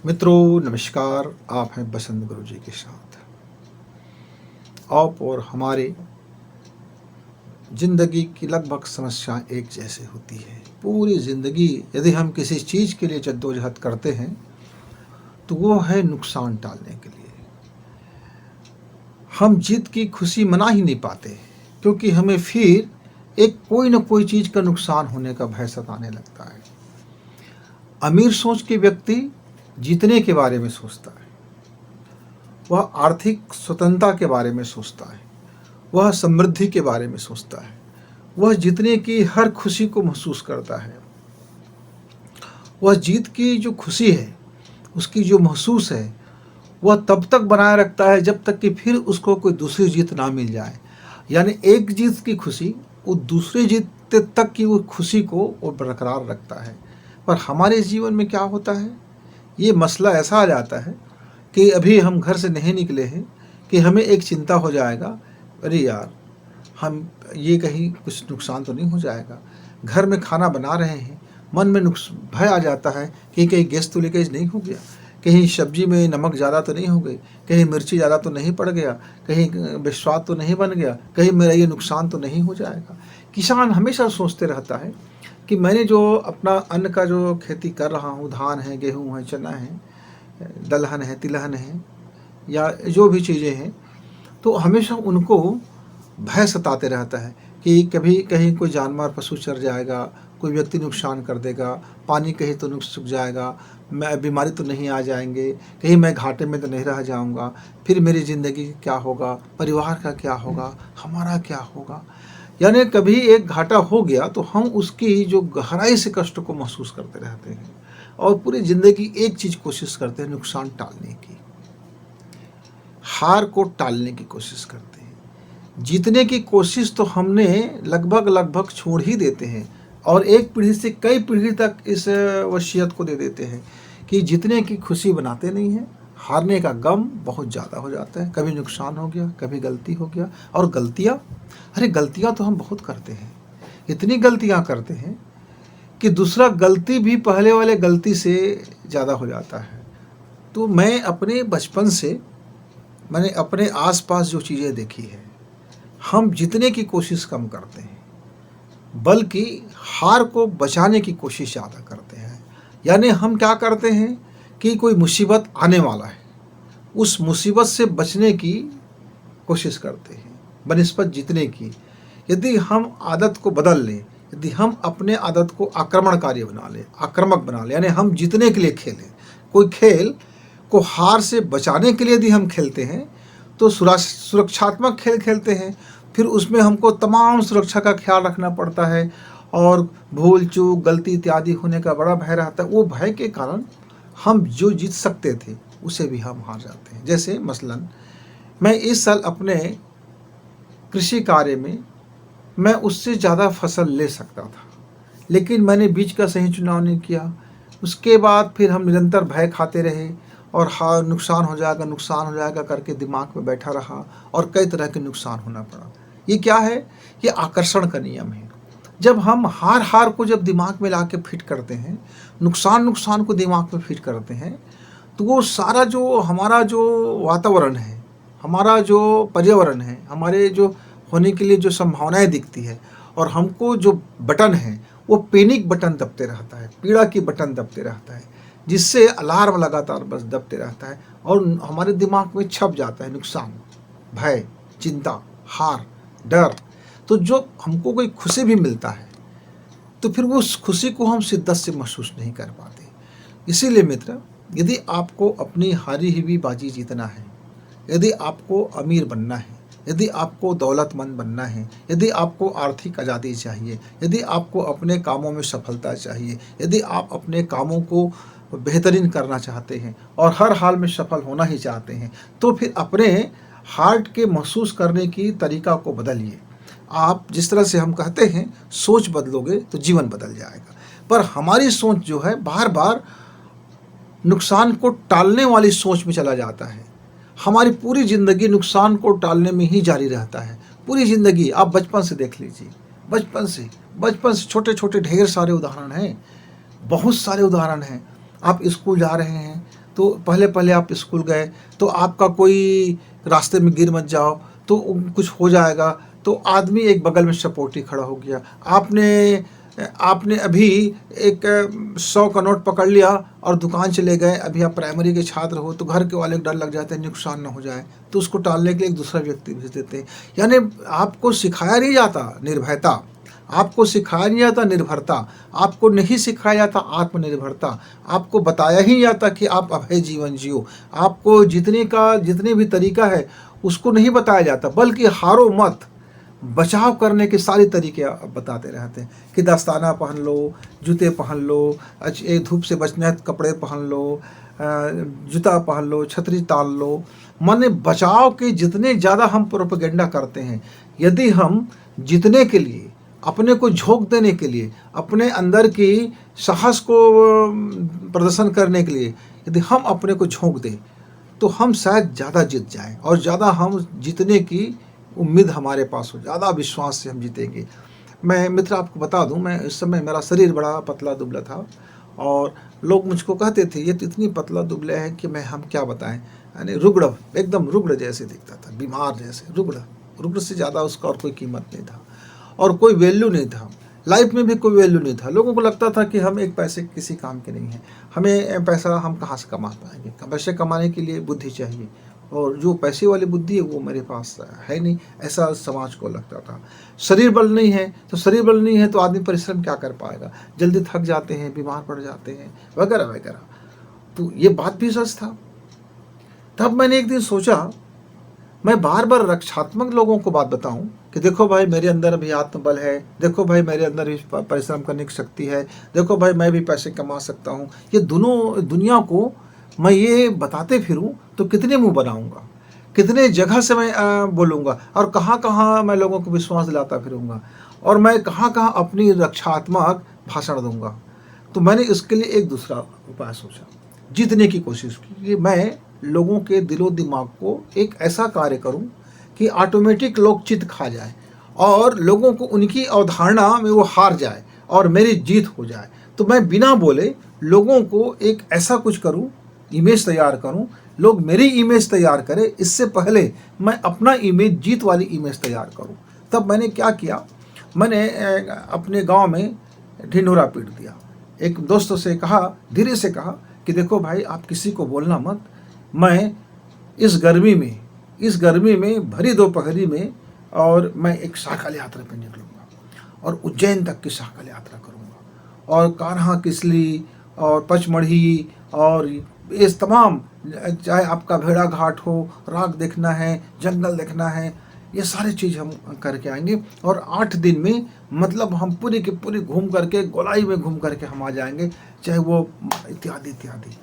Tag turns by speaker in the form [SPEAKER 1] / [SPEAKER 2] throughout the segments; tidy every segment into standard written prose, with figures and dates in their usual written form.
[SPEAKER 1] मित्रों नमस्कार। आप हैं बसंत गुरु जी के साथ। आप और हमारे ज़िंदगी की लगभग समस्याएं एक जैसे होती है। पूरी ज़िंदगी यदि हम किसी चीज़ के लिए जद्दोजहद करते हैं तो वो है नुकसान टालने के लिए। हम जीत की खुशी मना ही नहीं पाते क्योंकि हमें फिर एक कोई न कोई चीज़ का नुकसान होने का भय सताने लगता है। अमीर सोच के व्यक्ति जीतने के बारे में सोचता है, वह आर्थिक स्वतंत्रता के बारे में सोचता है, वह समृद्धि के बारे में सोचता है, वह जीतने की हर खुशी को महसूस करता है। वह जीत की जो खुशी है, उसकी जो महसूस है, वह तब तक बनाए रखता है जब तक कि फिर उसको कोई दूसरी जीत ना मिल जाए। यानी एक जीत की खुशी वो दूसरी जीत तक की वो खुशी को वो बरकरार रखता है। पर हमारे जीवन में क्या होता है, ये मसला ऐसा आ जाता है कि अभी हम घर से नहीं निकले हैं कि हमें एक चिंता हो जाएगा, अरे यार हम ये कहीं कुछ नुकसान तो नहीं हो जाएगा। घर में खाना बना रहे हैं, मन में भय आ जाता है कि कहीं गैस तो लीकेज नहीं हो गया, कहीं सब्जी में नमक ज़्यादा तो नहीं हो गई, कहीं मिर्ची ज़्यादा तो नहीं पड़ गया, कहीं बेस्वाद तो नहीं बन गया, कहीं मेरा ये नुकसान तो नहीं हो जाएगा। किसान हमेशा सोचते रहता है कि मैंने जो अपना अन्न का जो खेती कर रहा हूँ, धान है, गेहूँ है, चना है, दलहन है, तिलहन है, या जो भी चीज़ें हैं, तो हमेशा उनको भय सताते रहता है कि कभी कहीं कोई जानवर पशु चर जाएगा, कोई व्यक्ति नुकसान कर देगा, पानी कहीं तो सूख जाएगा, मैं बीमारी तो नहीं आ जाएंगे, कहीं मैं घाटे में तो नहीं रह जाऊंगा, फिर मेरी ज़िंदगी क्या होगा, परिवार का क्या होगा, हमारा क्या होगा। यानी कभी एक घाटा हो गया तो हम उसकी जो गहराई से कष्ट को महसूस करते रहते हैं और पूरी ज़िंदगी एक चीज़ कोशिश करते हैं, नुकसान टालने की, हार को टालने की कोशिश करते हैं। जीतने की कोशिश तो हमने लगभग छोड़ ही देते हैं और एक पीढ़ी से कई पीढ़ी तक इस वसीयत को दे देते हैं कि जीतने की खुशी बनाते नहीं हैं, हारने का गम बहुत ज़्यादा हो जाता है। कभी नुकसान हो गया, कभी गलती हो गया, और गलतियाँ, अरे गलतियाँ तो हम बहुत करते हैं, इतनी गलतियाँ करते हैं कि दूसरा गलती भी पहले वाले गलती से ज़्यादा हो जाता है। तो मैं अपने बचपन से मैंने अपने आसपास जो चीज़ें देखी है, हम जीतने की कोशिश कम करते हैं बल्कि हार को बचाने की कोशिश ज़्यादा करते हैं। यानी हम क्या करते हैं कि कोई मुसीबत आने वाला है, उस मुसीबत से बचने की कोशिश करते हैं बनिस्बत जीतने की। यदि हम आदत को बदल लें, यदि हम अपने आदत को आक्रमणकारी बना लें, आक्रामक बना लें, यानी हम जीतने के लिए खेलें, कोई खेल को हार से बचाने के लिए यदि हम खेलते हैं तो सुरक्षात्मक खेल खेलते हैं, फिर उसमें हमको तमाम सुरक्षा का ख्याल रखना पड़ता है और भूल चूक गलती इत्यादि होने का बड़ा भय रहता है। वो भय के कारण हम जो जीत सकते थे उसे भी हम हार जाते हैं। जैसे मसलन मैं इस साल अपने कृषि कार्य में मैं उससे ज़्यादा फसल ले सकता था, लेकिन मैंने बीज का सही चुनाव नहीं किया। उसके बाद फिर हम निरंतर भय खाते रहे और हाँ नुकसान हो जाएगा करके दिमाग में बैठा रहा और कई तरह के नुकसान होना पड़ा। ये क्या है, ये आकर्षण का नियम है। जब हम हार को जब दिमाग में ला के फिट करते हैं, नुकसान को दिमाग में फिट करते हैं, तो वो सारा जो हमारा जो वातावरण है, हमारा जो पर्यावरण है, हमारे जो होने के लिए जो संभावनाएं दिखती है, और हमको जो बटन है वो पैनिक बटन दबते रहता है, पीड़ा की बटन दबते रहता है, जिससे अलार्म लगातार बस दबते रहता है और हमारे दिमाग में छप जाता है नुकसान, भय, चिंता, हार, डर। तो जो हमको कोई खुशी भी मिलता है तो फिर वो उस खुशी को हम शिद्दत से महसूस नहीं कर पाते। इसीलिए मित्र, यदि आपको अपनी हारी हुई बाजी जीतना है, यदि आपको अमीर बनना है, यदि आपको दौलतमंद बनना है, यदि आपको आर्थिक आज़ादी चाहिए, यदि आपको अपने कामों में सफलता चाहिए, यदि आप अपने कामों को बेहतरीन करना चाहते हैं और हर हाल में सफल होना ही चाहते हैं, तो फिर अपने हार्ट के महसूस करने की तरीका को बदलिए। आप जिस तरह से हम कहते हैं सोच बदलोगे तो जीवन बदल जाएगा, पर हमारी सोच जो है बार बार नुकसान को टालने वाली सोच में चला जाता है। हमारी पूरी ज़िंदगी नुकसान को टालने में ही जारी रहता है। पूरी ज़िंदगी आप बचपन से देख लीजिए, बचपन से छोटे छोटे ढेर सारे उदाहरण हैं, बहुत सारे उदाहरण हैं। आप स्कूल जा रहे हैं तो तो पहले पहले आप स्कूल गए तो आपका कोई रास्ते में गिर मत जाओ तो कुछ हो जाएगा, तो आदमी एक बगल में सपोर्टी खड़ा हो गया। आपने आपने अभी एक 100 का नोट पकड़ लिया और दुकान चले गए, अभी आप प्राइमरी के छात्र हो तो घर के वाले को डर लग जाता है नुकसान ना हो जाए, तो उसको टालने के लिए एक दूसरा व्यक्ति भेज देते हैं। यानी आपको सिखाया नहीं जाता निर्भयता, आपको सिखाया नहीं जाता निर्भरता, आपको नहीं सिखाया जाता आत्मनिर्भरता, आपको बताया ही नहीं जाता कि आप अभय जीवन जियो, आपको जितने भी तरीका है उसको नहीं बताया जाता, बल्कि हारो मत, बचाव करने के सारे तरीके आप बताते रहते हैं कि दस्ताना पहन लो, जूते पहन लो, धूप से बचना है कपड़े पहन लो, जूता पहन लो, छतरी तान लो। माने बचाव के जितने ज़्यादा हम प्रोपेगेंडा करते हैं, यदि हम जीतने के लिए, अपने को झोंक देने के लिए, अपने अंदर की साहस को प्रदर्शन करने के लिए यदि हम अपने को झोंक दें तो हम शायद ज़्यादा जीत जाएं और ज़्यादा हम जीतने की उम्मीद हमारे पास हो, ज़्यादा विश्वास से हम जीतेंगे। मैं मित्र आपको बता दूं, मैं इस समय मेरा शरीर बड़ा पतला दुबला था और लोग मुझको कहते थे ये तो इतनी पतला दुबला है कि मैं हम क्या बताएं, यानी रुग्ण, एकदम रुग्ण जैसे दिखता था, बीमार जैसे, रुग्ण से ज़्यादा उसका और कोई कीमत नहीं था और कोई वैल्यू नहीं था, लाइफ में भी कोई वैल्यू नहीं था। लोगों को लगता था कि हम एक पैसे किसी काम के नहीं हैं, हमें पैसा हम कहाँ से कमा पाएंगे, पैसे कमाने के लिए बुद्धि चाहिए और जो पैसे वाली बुद्धि है वो मेरे पास है नहीं, ऐसा समाज को लगता था। शरीर बल नहीं है तो आदमी परिश्रम क्या कर पाएगा, जल्दी थक जाते हैं, बीमार पड़ जाते हैं, वगैरह वगैरह। तो ये बात भी सच था। तब मैंने एक दिन सोचा मैं बार बार रक्षात्मक लोगों को बात बताऊं कि देखो भाई मेरे अंदर भी आत्मबल है, देखो भाई मेरे अंदर भी परिश्रम करने की शक्ति है, देखो भाई मैं भी पैसे कमा सकता हूं। ये दोनों दुनिया को मैं ये बताते फिरूं तो कितने मुंह बनाऊंगा, कितने जगह से मैं बोलूँगा और कहाँ कहाँ मैं लोगों को विश्वास दिलाता फिरूंगा और मैं कहाँ कहाँ अपनी रक्षात्मक भाषण दूंगा। तो मैंने इसके लिए एक दूसरा उपाय सोचा, जीतने की कोशिश की कि मैं लोगों के दिलो दिमाग को एक ऐसा कार्य करूं कि ऑटोमेटिक लोग चित खा जाए और लोगों को उनकी अवधारणा में वो हार जाए और मेरी जीत हो जाए। तो मैं बिना बोले लोगों को एक ऐसा कुछ करूं, इमेज तैयार करूं, लोग मेरी इमेज तैयार करें, इससे पहले मैं अपना इमेज, जीत वाली इमेज तैयार करूं। तब मैंने क्या किया, मैंने अपने गांव में ढिंढोरा पीट दिया। एक दोस्त से कहा, धीरे से कहा कि देखो भाई आप किसी को बोलना मत, मैं इस गर्मी में भरी दोपहरी में और मैं एक साइकिल यात्रा पे निकलूँगा और उज्जैन तक की साइकिल यात्रा करूँगा और कान्हा किसली और पचमढ़ी और इस तमाम, चाहे आपका भेड़ा घाट हो, राग देखना है, जंगल देखना है, ये सारी चीज़ हम करके आएंगे और 8 दिन में मतलब हम पूरी की पूरी घूम करके, गोलाई में घूम करके हम आ जाएंगे, चाहे वो इत्यादि इत्यादि।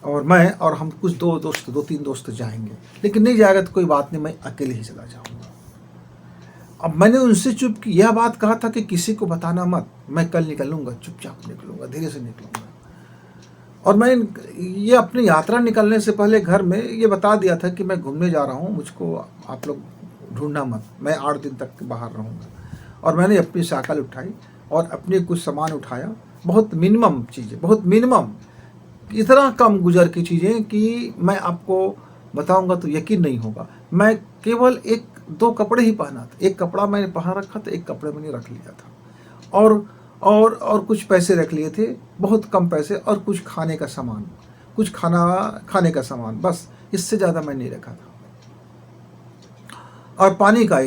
[SPEAKER 1] और मैं और हम कुछ 2-3 दोस्त जाएंगे, लेकिन नहीं जाएगा तो कोई बात नहीं, मैं अकेले ही चला जाऊंगा। अब मैंने उनसे चुप की यह बात कहा था कि किसी को बताना मत, मैं कल निकलूंगा, चुपचाप निकलूंगा, धीरे से निकलूंगा। और मैं ये अपनी यात्रा निकलने से पहले घर में ये बता दिया था कि मैं घूमने जा रहा हूँ, मुझको आप लोग ढूंढना मत, मैं 8 दिन तक बाहर रहूँगा। और मैंने अपनी साइकिल उठाई और अपने कुछ सामान उठाया, बहुत मिनिमम चीज़ें, बहुत मिनिमम, इतना कम गुजर की चीज़ें कि मैं आपको बताऊंगा तो यकीन नहीं होगा। मैं केवल 1-2 कपड़े ही पहना था, एक कपड़ा मैंने पहन रखा था, एक कपड़े मैंने रख लिया था और कुछ पैसे रख लिए थे, बहुत कम पैसे, और कुछ खाने का सामान, कुछ खाने का सामान, बस इससे ज़्यादा मैं नहीं रखा था। और पानी का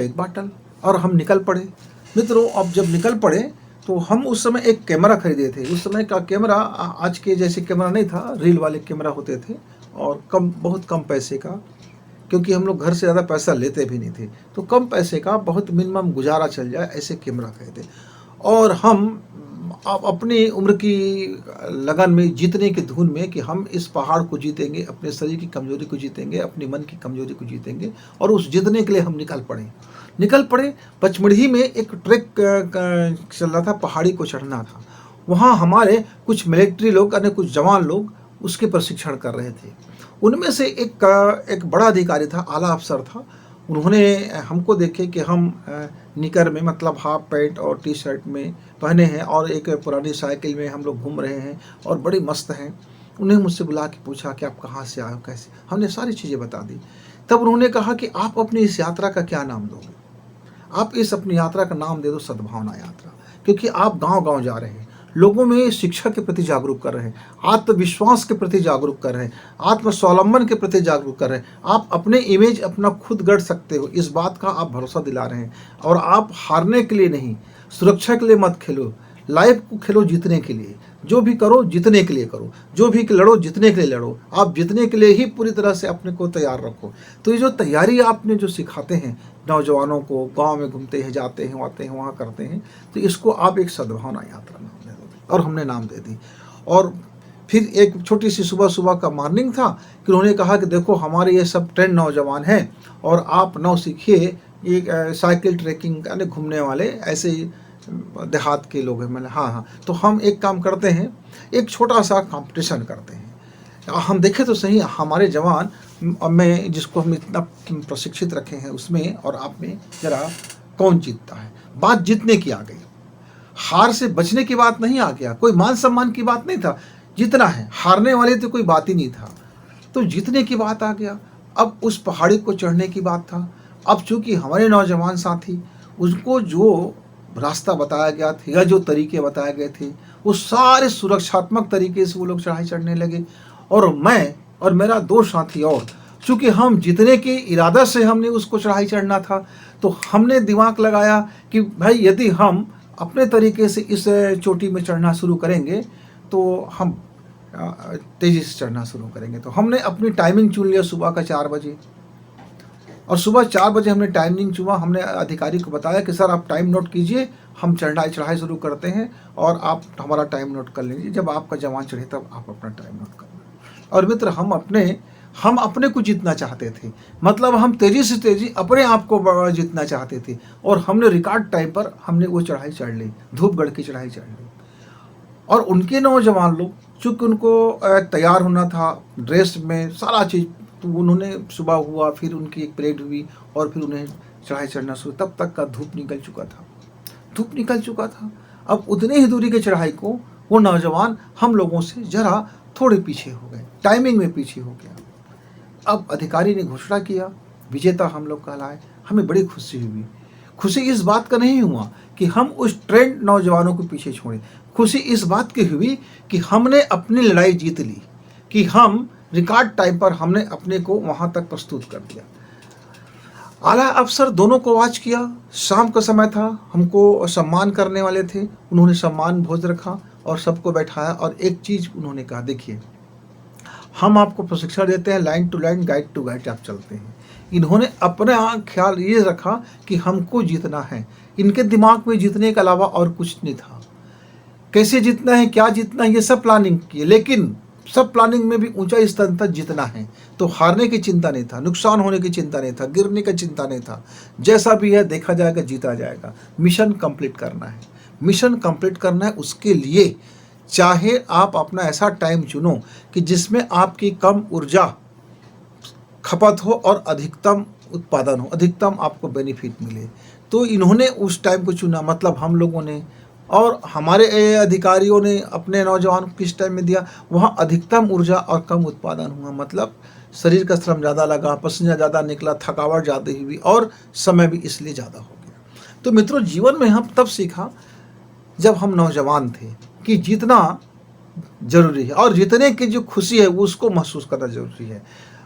[SPEAKER 1] एक बाटल। और हम निकल पड़े मित्रों। अब जब निकल पड़े तो हम उस समय एक कैमरा खरीदे थे। उस समय का कैमरा आज के जैसे कैमरा नहीं था, रील वाले कैमरा होते थे और बहुत कम पैसे का, क्योंकि हम लोग घर से ज़्यादा पैसा लेते भी नहीं थे, तो कम पैसे का बहुत मिनिमम गुजारा चल जाए ऐसे कैमरा खरीदे। और हम अपनी उम्र की लगन में, जीतने की धुन में कि हम इस पहाड़ को जीतेंगे, अपने शरीर की कमजोरी को जीतेंगे, अपनी मन की कमजोरी को जीतेंगे, और उस जीतने के लिए हम निकल पड़े। पचमढ़ी में एक ट्रैक चल रहा था, पहाड़ी को चढ़ना था। वहाँ हमारे कुछ मिलिट्री लोग, यानी कुछ जवान लोग उसके प्रशिक्षण कर रहे थे। उनमें से एक बड़ा अधिकारी था, आला अफसर था। उन्होंने हमको देखे कि हम निकर में, मतलब हाफ पैंट और टी-शर्ट में पहने हैं और एक पुरानी साइकिल में हम लोग घूम रहे हैं और बड़ी मस्त हैं। उन्हें मुझसे बुला के पूछा कि आप कहाँ से आए हो, कैसे। हमने सारी चीज़ें बता दी। तब उन्होंने कहा कि आप अपनी इस यात्रा का क्या नाम दोगे? आप इस अपनी यात्रा का नाम दे दो सद्भावना यात्रा, क्योंकि आप गांव-गांव जा रहे हैं, लोगों में शिक्षा के प्रति जागरूक कर रहे हैं, आत्मविश्वास के प्रति जागरूक कर रहे हैं, आत्मस्वावलंबन के प्रति जागरूक कर रहे हैं। आप अपने इमेज अपना खुद गढ़ सकते हो, इस बात का आप भरोसा दिला रहे हैं। और आप हारने के लिए नहीं, सुरक्षा के लिए मत खेलो, लाइफ को खेलो जीतने के लिए। जो भी करो जीतने के लिए करो, जो भी लड़ो जीतने के लिए लड़ो। आप जीतने के लिए ही पूरी तरह से अपने को तैयार रखो। तो ये जो तैयारी आपने जो सिखाते हैं नौजवानों को, गांव में घूमते हैं, जाते हैं, आते हैं, वहाँ करते हैं, तो इसको आप एक सद्भावना यात्रा नाम दे दो। और हमने नाम दे दी। और फिर एक छोटी सी सुबह सुबह का मॉर्निंग था कि उन्होंने कहा कि देखो हमारे ये सब ट्रेंड नौजवान हैं और आप नौ सीखिए, एक साइकिल ट्रैकिंग यानी घूमने वाले ऐसे ही देहात के लोग हैं। मैंने हाँ, तो हम एक काम करते हैं, एक छोटा सा कंपटीशन करते हैं। हम देखें तो सही हमारे जवान में जिसको हम इतना प्रशिक्षित रखे हैं उसमें और आप में जरा कौन जीतता है। बात जीतने की आ गई, हार से बचने की बात नहीं आ गया, कोई मान सम्मान की बात नहीं था, जीतना है। हारने वाले तो कोई बात ही नहीं था, तो जीतने की बात आ गया। अब उस पहाड़ी को चढ़ने की बात था। अब चूंकि हमारे नौजवान साथी, उनको जो रास्ता बताया गया था या जो तरीके बताए गए थे वो सारे सुरक्षात्मक तरीके से वो लोग चढ़ाई चढ़ने लगे। और मैं और मेरा दो साथी और, चूँकि हम जीतने के इरादा से हमने उसको चढ़ाई चढ़ना था, तो हमने दिमाग लगाया कि भाई यदि हम अपने तरीके से इस चोटी में चढ़ना शुरू करेंगे तो हम तेज़ी से चढ़ना शुरू करेंगे। तो हमने अपनी टाइमिंग चुन लिया सुबह का 4 बजे। और सुबह 4 बजे हमने टाइमिंग चुना। हमने अधिकारी को बताया कि सर आप टाइम नोट कीजिए, हम चढ़ाई शुरू करते हैं और आप हमारा टाइम नोट कर लीजिए। जब आपका जवान चढ़े तब आप अपना टाइम नोट करना। और मित्र, हम अपने को जीतना चाहते थे, मतलब हम तेज़ी से तेज़ी अपने आप को जीतना चाहते थे। और हमने रिकॉर्ड टाइम पर हमने वो चढ़ाई चढ़ ली, धूपगढ़ की चढ़ाई चढ़ ली। और उनके नौजवान लोग, चूँकि उनको तैयार होना था ड्रेस में सारा चीज़, तो उन्होंने सुबह हुआ, फिर उनकी एक परेड हुई और फिर उन्हें चढ़ाई चढ़ना शुरू। तब तक का धूप निकल चुका था। अब उतने ही दूरी के चढ़ाई को वो नौजवान हम लोगों से जरा थोड़े पीछे हो गए, टाइमिंग में पीछे हो गया। अब अधिकारी ने घोषणा किया, विजेता हम लोग कहलाए। हमें बड़ी खुशी हुई। खुशी इस बात का नहीं हुआ कि हम उस ट्रेंड नौजवानों को पीछे छोड़े, खुशी इस बात की हुई कि हमने अपनी लड़ाई जीत ली, कि हम रिकॉर्ड टाइम पर हमने अपने को वहाँ तक प्रस्तुत कर दिया। आला अफसर दोनों को वाच किया। शाम का समय था, हमको सम्मान करने वाले थे। उन्होंने सम्मान भोज रखा और सबको बैठाया और एक चीज़ उन्होंने कहा, देखिए हम आपको प्रशिक्षण देते हैं, line to line, guide to guide आप चलते हैं। इन्होंने अपना ख्याल ये रखा कि हमको जीतना है। इनके दिमाग में जीतने के अलावा और कुछ नहीं था। कैसे जीतना है, क्या जीतना है, ये सब प्लानिंग किए, लेकिन सब प्लानिंग में भी ऊंचा स्तर तक जीतना है। तो हारने की चिंता नहीं था, नुकसान होने की चिंता नहीं था, गिरने की चिंता नहीं था। जैसा भी है देखा जाएगा, जीता जाएगा। मिशन कंप्लीट करना है, मिशन कंप्लीट करना है। उसके लिए चाहे आप अपना ऐसा टाइम चुनो कि जिसमें आपकी कम ऊर्जा खपत हो और अधिकतम उत्पादन हो, अधिकतम आपको बेनिफिट मिले। तो इन्होंने उस टाइम को चुना, मतलब हम लोगों ने और हमारे अधिकारियों ने अपने नौजवान को किस टाइम में दिया, वहाँ अधिकतम ऊर्जा और कम उत्पादन हुआ। मतलब शरीर का श्रम ज़्यादा लगा, पसीना ज़्यादा निकला, थकावट ज़्यादा हुई और समय भी इसलिए ज़्यादा हो गया। तो मित्रों, जीवन में हम तब सीखा जब हम नौजवान थे कि जीतना जरूरी है और जीतने की जो खुशी है वो उसको महसूस करना जरूरी है,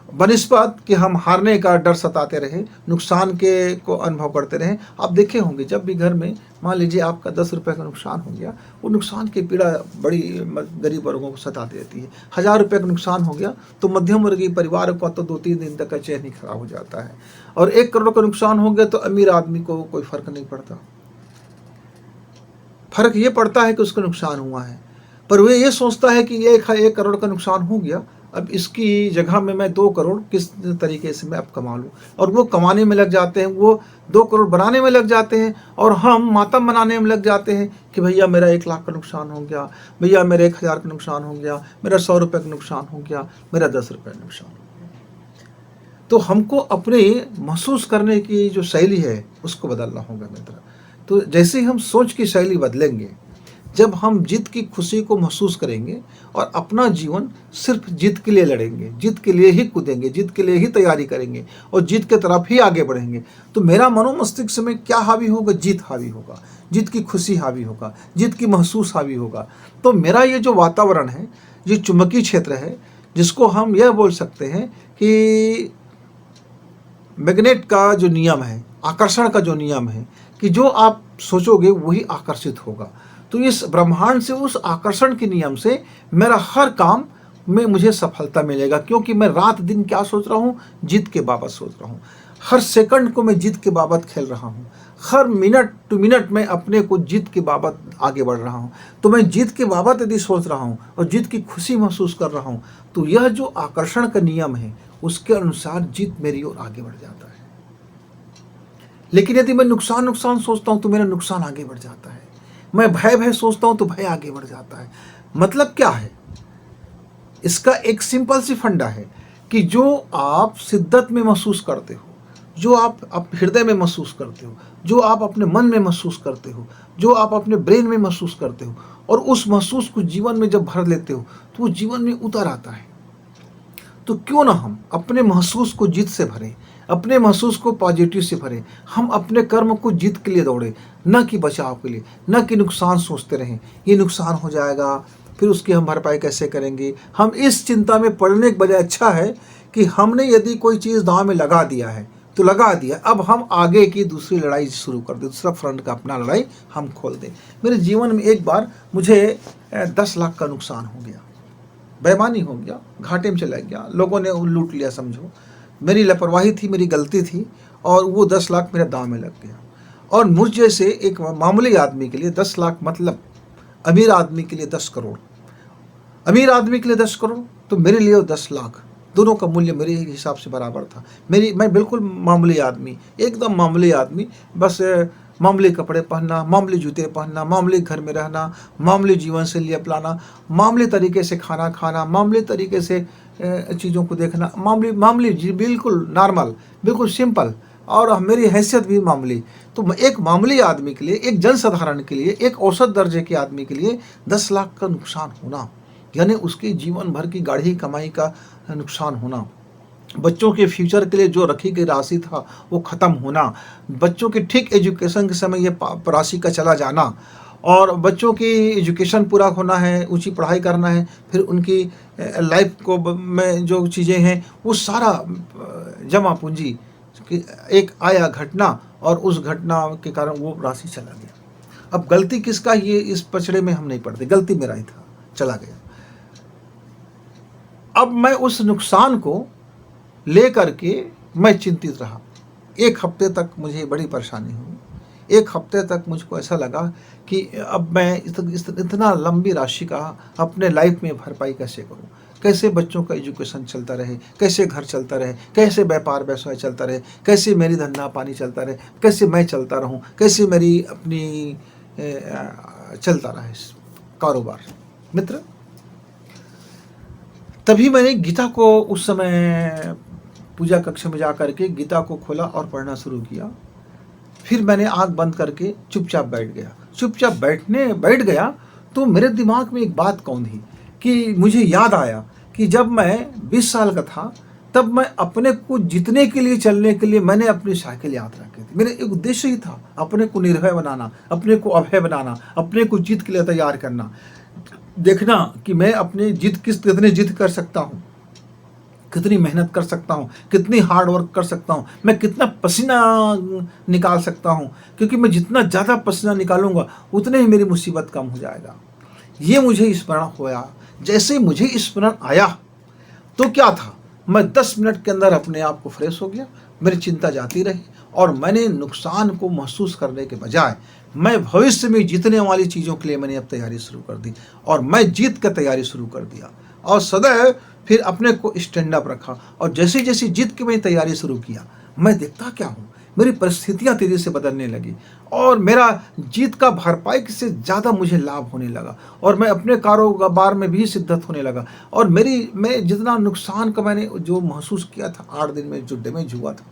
[SPEAKER 1] बनिस्बत कि हम हारने का डर सताते रहे, नुकसान के को अनुभव करते रहे। आप देखे होंगे जब भी घर में मान लीजिए आपका 10 रुपये का नुकसान हो गया, वो नुकसान की पीड़ा बड़ी गरीब वर्गों को सताती रहती है। 1000 रुपये का नुकसान हो गया तो मध्यम वर्गीय परिवार को तो 2-3 दिन तक का चैन ही खराब हो जाता है। और 1 करोड़ का नुकसान हो गया तो अमीर आदमी को कोई फर्क नहीं पड़ता। फर्क ये पड़ता है कि उसका नुकसान हुआ है, पर वह ये सोचता है कि ये 1 करोड़ का नुकसान हो गया, अब इसकी जगह में मैं 2 करोड़ किस तरीके से मैं अब कमा लूँ। और वो कमाने में लग जाते हैं, वो 2 करोड़ बनाने में लग जाते हैं और हम मातम मनाने में लग जाते हैं कि भैया मेरा 1 लाख का नुकसान हो गया, भैया मेरे 1000 का नुकसान हो गया, मेरा 100 रुपये का नुकसान हो गया, मेरा 10 रुपये का नुकसान हो गया। तो हमको अपने महसूस करने की जो शैली है उसको बदलना होगा मित्र। तो जैसे ही हम सोच की शैली बदलेंगे जब हम जीत की खुशी को महसूस करेंगे और अपना जीवन सिर्फ जीत के लिए लड़ेंगे, जीत के लिए ही कूदेंगे, जीत के लिए ही तैयारी करेंगे और जीत के तरफ ही आगे बढ़ेंगे, तो मेरा मनोमस्तिष्क में क्या हावी होगा? जीत हावी होगा, जीत की खुशी हावी होगा, जीत की महसूस हावी होगा। तो मेरा ये जो वातावरण है, ये चुंबकीय क्षेत्र है, जिसको हम यह बोल सकते हैं कि मैग्नेट का जो नियम है, आकर्षण का जो नियम है, कि जो आप सोचोगे वही आकर्षित होगा। तो इस ब्रह्मांड से, उस आकर्षण के नियम से मेरा हर काम में मुझे सफलता मिलेगा, क्योंकि मैं रात दिन क्या सोच रहा हूँ? जीत के बाबत सोच रहा हूँ। हर सेकंड को मैं जीत के बाबत खेल रहा हूँ, हर मिनट टू मिनट में अपने को जीत के बाबत आगे बढ़ रहा हूँ। तो मैं जीत के बाबत यदि सोच रहा हूँ और जीत की खुशी महसूस कर रहा हूँ, तो यह जो आकर्षण का नियम है उसके अनुसार जीत मेरी ओर आगे बढ़ जाता है। लेकिन यदि मैं नुकसान नुकसान सोचता हूँ तो मेरा नुकसान आगे बढ़ जाता है। मैं भय भय सोचता हूँ तो भय आगे बढ़ जाता है। मतलब क्या है? इसका एक सिंपल सी फंडा है कि जो आप शिद्दत में महसूस करते हो, जो आप हृदय में महसूस करते हो, जो आप अपने मन में महसूस करते हो, जो आप अपने ब्रेन में महसूस करते हो, और उस महसूस को जीवन में जब भर लेते हो तो वो जीवन में उतर आता है। तो क्यों ना हम अपने महसूस को जीत से भरें, अपने महसूस को पॉजिटिव से भरें। हम अपने कर्म को जीत के लिए दौड़े, न कि बचाव के लिए, न कि नुकसान सोचते रहें, ये नुकसान हो जाएगा फिर उसकी हम भरपाई कैसे करेंगे। हम इस चिंता में पड़ने के बजाय अच्छा है कि हमने यदि कोई चीज़ दांव में लगा दिया है तो लगा दिया, अब हम आगे की दूसरी लड़ाई शुरू कर दें, दूसरा फ्रंट का अपना लड़ाई हम खोल दें। मेरे जीवन में एक बार मुझे 10 लाख का नुकसान हो गया, बेईमानी हो गया, घाटे में चला गया, लोगों ने लूट लिया समझो। मेरी लापरवाही थी, मेरी गलती थी, और वो 10 लाख मेरे दांव में लग गया। और मुझ जैसे एक मामूली आदमी के लिए 10 लाख मतलब अमीर आदमी के लिए 10 करोड़, अमीर आदमी के लिए 10 करोड़, तो मेरे लिए 10 लाख, दोनों का मूल्य मेरे हिसाब से बराबर था। मैं बिल्कुल मामूली आदमी, एकदम मामूली आदमी, बस मामूली कपड़े पहनना, मामूली जूते पहनना, मामूली घर में रहना, मामूली जीवन शैली अपनाना, मामूली तरीके से खाना खाना, मामूली तरीके से चीज़ों को देखना, मामूली जी, बिल्कुल नॉर्मल, बिल्कुल सिंपल, और मेरी हैसियत भी मामूली। तो एक मामूली आदमी के लिए, एक जनसाधारण के लिए, एक औसत दर्जे के आदमी के लिए 10 लाख का नुकसान होना, यानी उसकी जीवन भर की गाढ़ी कमाई का नुकसान होना, बच्चों के फ्यूचर के लिए जो रखी गई राशि था वो ख़त्म होना, बच्चों के ठीक एजुकेशन के समय ये राशि का चला जाना, और बच्चों की एजुकेशन पूरा होना है, ऊंची पढ़ाई करना है, फिर उनकी लाइफ को में जो चीज़ें हैं वो सारा जमा पूंजी एक आया घटना, और उस घटना के कारण वो राशि चला गया। अब गलती किसका? ये इस पचड़े में हम नहीं पड़ते, गलती मेरा ही था, चला गया। अब मैं उस नुकसान को लेकर के मैं चिंतित रहा। एक हफ्ते तक मुझे बड़ी परेशानी हुई। एक हफ्ते तक मुझको ऐसा लगा कि अब मैं इतना लंबी राशि का अपने लाइफ में भरपाई कैसे करूं, कैसे बच्चों का एजुकेशन चलता रहे, कैसे घर चलता रहे, कैसे व्यापार व्यवसाय चलता रहे, कैसे मेरी धंधा पानी चलता रहे, कैसे मैं चलता रहूं, कैसे मेरी अपनी चलता रहे कारोबार। मित्र, तभी मैंने गीता को उस समय पूजा कक्ष में जा करके गीता को खोला और पढ़ना शुरू किया। फिर मैंने आंख बंद करके चुपचाप बैठ गया। चुपचाप बैठ गया तो मेरे दिमाग में एक बात कौन थी कि मुझे याद आया कि जब मैं 20 साल का था तब मैं अपने को जीतने के लिए, चलने के लिए मैंने अपनी साइकिल यात्रा की थी। मेरा एक उद्देश्य ही था अपने को निर्भय बनाना, अपने को अभय बनाना, अपने को जीत के लिए तैयार करना, देखना कि मैं अपनी कितनी जीत कर सकता हूँ, कितनी मेहनत कर सकता हूँ, कितनी हार्ड वर्क कर सकता हूँ, मैं कितना पसीना निकाल सकता हूँ, क्योंकि मैं जितना ज़्यादा पसीना निकालूंगा उतने ही मेरी मुसीबत कम हो जाएगा। ये मुझे स्मरण होया। जैसे ही मुझे स्मरण आया तो क्या था, मैं 10 मिनट के अंदर अपने आप को फ्रेश हो गया, मेरी चिंता जाती रही, और मैंने नुकसान को महसूस करने के बजाय मैं भविष्य में जीतने वाली चीज़ों के लिए मैंने अब तैयारी शुरू कर दी, और मैं जीत कर तैयारी शुरू कर दिया, और सदैव फिर अपने को स्टैंड अप रखा। और जैसे जैसे जीत की मैंने तैयारी शुरू किया, मैं देखता क्या हूँ, मेरी परिस्थितियाँ तेज़ी से बदलने लगी, और मेरा जीत का भरपाई से ज़्यादा मुझे लाभ होने लगा, और मैं अपने कारोबार में भी शिद्दत होने लगा। और मैं जितना नुकसान का मैंने जो महसूस किया था 8 दिन में, जो डैमेज हुआ था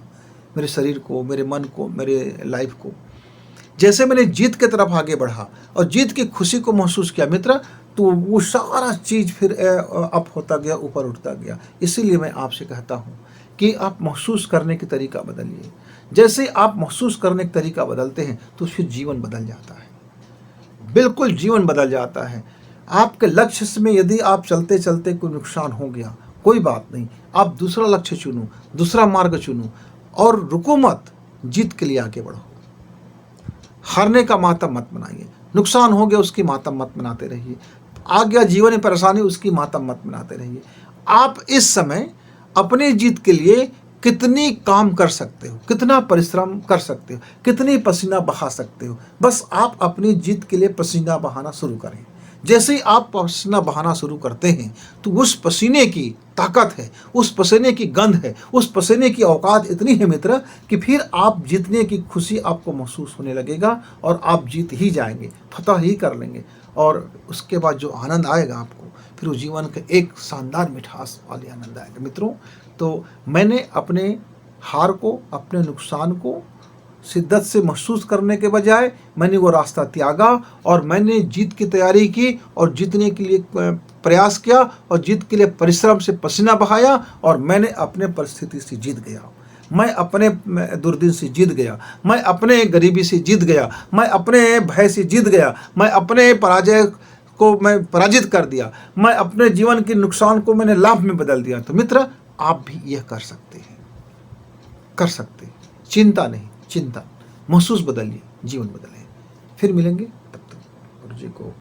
[SPEAKER 1] मेरे शरीर को, मेरे मन को, मेरे लाइफ को, जैसे मैंने जीत की तरफ आगे बढ़ा और जीत की खुशी को महसूस किया मित्र, तो वो सारा चीज़ फिर अप होता गया, ऊपर उठता गया। इसीलिए मैं आपसे कहता हूँ कि आप महसूस करने की तरीका बदलिए। जैसे आप महसूस करने का तरीका बदलते हैं तो फिर जीवन बदल जाता है, बिल्कुल जीवन बदल जाता है। आपके लक्ष्य में यदि आप चलते चलते कोई नुकसान हो गया, कोई बात नहीं, आप दूसरा लक्ष्य चुनो, दूसरा मार्ग चुनो और रुको मत, जीत के लिए आगे बढ़ो। हारने का मातम मत मनाइए, नुकसान हो गया उसकी मातम मत मनाते रहिए, आ गया जीवन में परेशानी उसकी मातम मत मनाते रहिए। आप इस समय अपनी जीत के लिए कितनी काम कर सकते हो, कितना परिश्रम कर सकते हो, कितनी पसीना बहा सकते हो, बस आप अपनी जीत के लिए पसीना बहाना शुरू करें। जैसे ही आप पसीना बहाना शुरू करते हैं तो उस पसीने की ताकत है, उस पसीने की गंध है, उस पसीने की औकात इतनी है मित्र कि फिर आप जीतने की खुशी आपको महसूस होने लगेगा और आप जीत ही जाएंगे, फतह ही कर लेंगे। और उसके बाद जो आनंद आएगा आपको, फिर उस जीवन का एक शानदार मिठास वाली आनंद आएगा। मित्रों, तो मैंने अपने हार को, अपने नुकसान को शिद्दत से महसूस करने के बजाय मैंने वो रास्ता त्यागा और मैंने जीत की तैयारी की और जीतने के लिए प्रयास किया और जीत के लिए परिश्रम से पसीना बहाया और मैंने अपने परिस्थिति से जीत गया। मैं अपने दुर्दिन से जीत गया, मैं अपने गरीबी से जीत गया, मैं अपने भय से जीत गया, मैं अपने पराजय को मैं पराजित कर दिया, मैं अपने जीवन के नुकसान को मैंने लाभ में बदल दिया। तो मित्र, आप भी यह कर सकते हैं, कर सकते हैं। चिंता नहीं, चिंतन, महसूस बदलिए, जीवन बदले। फिर मिलेंगे, तब तक गुरु जी को